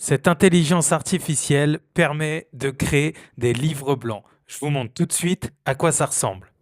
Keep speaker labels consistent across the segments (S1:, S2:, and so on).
S1: Cette intelligence artificielle permet de créer des livres blancs. Je vous montre tout de suite à quoi ça ressemble.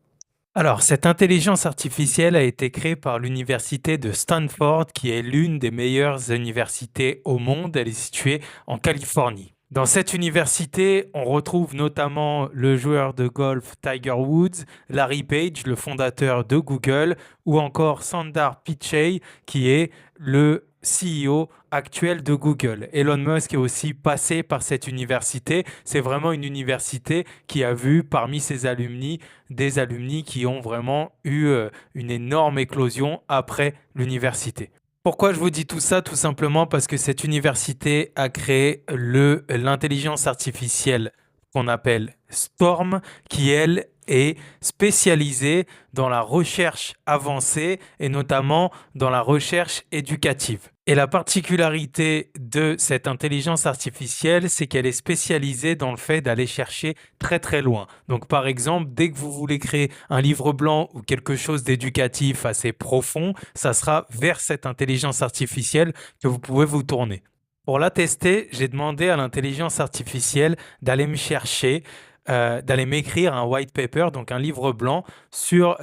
S1: Alors, cette intelligence artificielle a été créée par l'université de Stanford, qui est l'une des meilleures universités au monde. Elle est située en Californie. Dans cette université, on retrouve notamment le joueur de golf Tiger Woods, Larry Page, le fondateur de Google, ou encore Sundar Pichai, qui est le CEO actuel de Google. Elon Musk est aussi passé par cette université. C'est vraiment une université qui a vu parmi ses alumni des alumni qui ont vraiment eu une énorme éclosion après l'université. Pourquoi je vous dis tout ça? Tout simplement parce que cette université a créé l'intelligence artificielle qu'on appelle Storm, qui elle est spécialisée dans la recherche avancée et notamment dans la recherche éducative. Et la particularité de cette intelligence artificielle, c'est qu'elle est spécialisée dans le fait d'aller chercher très très loin. Donc par exemple, dès que vous voulez créer un livre blanc ou quelque chose d'éducatif assez profond, ça sera vers cette intelligence artificielle que vous pouvez vous tourner. Pour la tester, j'ai demandé à l'intelligence artificielle d'aller me chercher, d'aller m'écrire un white paper, donc un livre blanc sur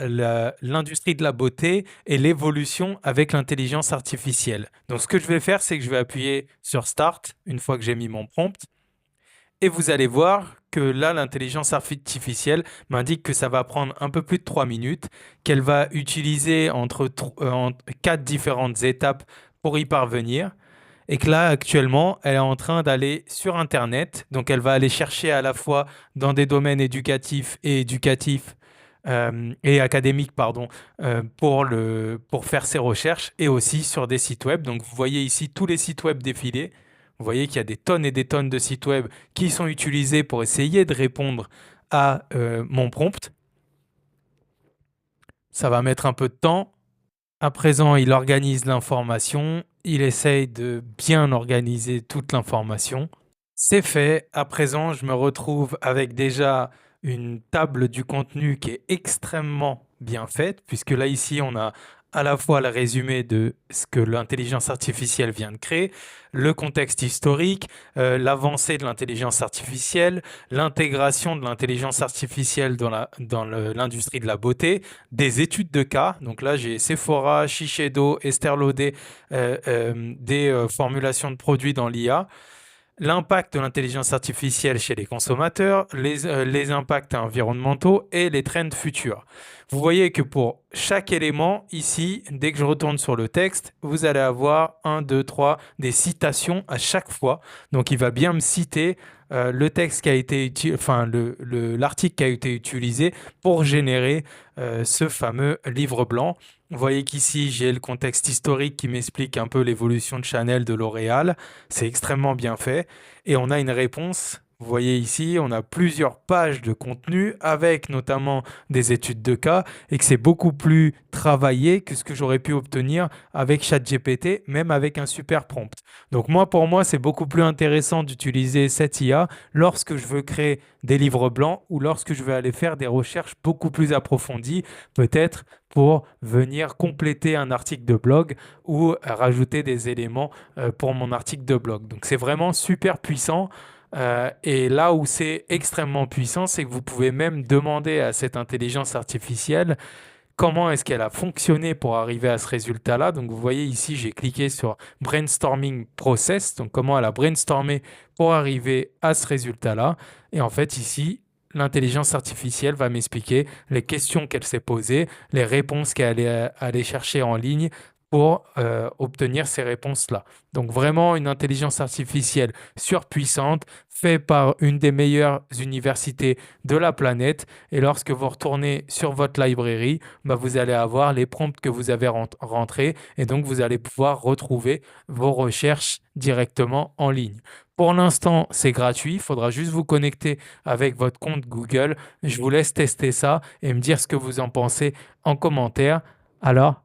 S1: l'industrie de la beauté et l'évolution avec l'intelligence artificielle. Donc ce que je vais faire, c'est que je vais appuyer sur Start une fois que j'ai mis mon prompt. Et vous allez voir que là, l'intelligence artificielle m'indique que ça va prendre un peu plus de 3 minutes, qu'elle va utiliser entre 4 différentes étapes pour y parvenir. Et que là, actuellement, elle est en train d'aller sur Internet. Donc, elle va aller chercher à la fois dans des domaines éducatifs et académiques, pardon, pour faire ses recherches et aussi sur des sites web. Donc, vous voyez ici tous les sites web défiler. Vous voyez qu'il y a des tonnes et des tonnes de sites web qui sont utilisés pour essayer de répondre à mon prompt. Ça va mettre un peu de temps. À présent, il organise l'information, il essaye de bien organiser toute l'information. C'est fait. À présent, je me retrouve avec déjà une table du contenu qui est extrêmement bien faite, puisque là, ici, on a à la fois le résumé de ce que l'intelligence artificielle vient de créer, le contexte historique, l'avancée de l'intelligence artificielle, l'intégration de l'intelligence artificielle dans l'industrie de la beauté, des études de cas. Donc là, j'ai Sephora, Shiseido, Estée Lauder, des formulations de produits dans l'IA, l'impact de l'intelligence artificielle chez les consommateurs, les impacts environnementaux et les trends futurs. Vous voyez que pour chaque élément, ici, dès que je retourne sur le texte, vous allez avoir 1, 2, 3, des citations à chaque fois. Donc, il va bien me citer le texte qui a été l'article qui a été utilisé pour générer ce fameux livre blanc. Vous voyez qu'ici, j'ai le contexte historique qui m'explique un peu l'évolution de Chanel, de L'Oréal. C'est extrêmement bien fait. Et on a une réponse. Vous voyez ici, on a plusieurs pages de contenu avec notamment des études de cas et que c'est beaucoup plus travaillé que ce que j'aurais pu obtenir avec ChatGPT, même avec un super prompt. Donc moi, pour moi, c'est beaucoup plus intéressant d'utiliser cette IA lorsque je veux créer des livres blancs ou lorsque je veux aller faire des recherches beaucoup plus approfondies, peut-être pour venir compléter un article de blog ou rajouter des éléments pour mon article de blog. Donc c'est vraiment super puissant. Et là où c'est extrêmement puissant, c'est que vous pouvez même demander à cette intelligence artificielle comment est-ce qu'elle a fonctionné pour arriver à ce résultat-là. Donc vous voyez ici, j'ai cliqué sur Brainstorming Process, donc comment elle a brainstormé pour arriver à ce résultat-là. Et en fait ici, l'intelligence artificielle va m'expliquer les questions qu'elle s'est posées, les réponses qu'elle est allée chercher en ligne pour obtenir ces réponses-là. Donc vraiment une intelligence artificielle surpuissante, faite par une des meilleures universités de la planète. Et lorsque vous retournez sur votre librairie, bah, vous allez avoir les prompts que vous avez rentrés et donc vous allez pouvoir retrouver vos recherches directement en ligne. Pour l'instant, c'est gratuit. Il faudra juste vous connecter avec votre compte Google. Je vous laisse tester ça et me dire ce que vous en pensez en commentaire. Alors,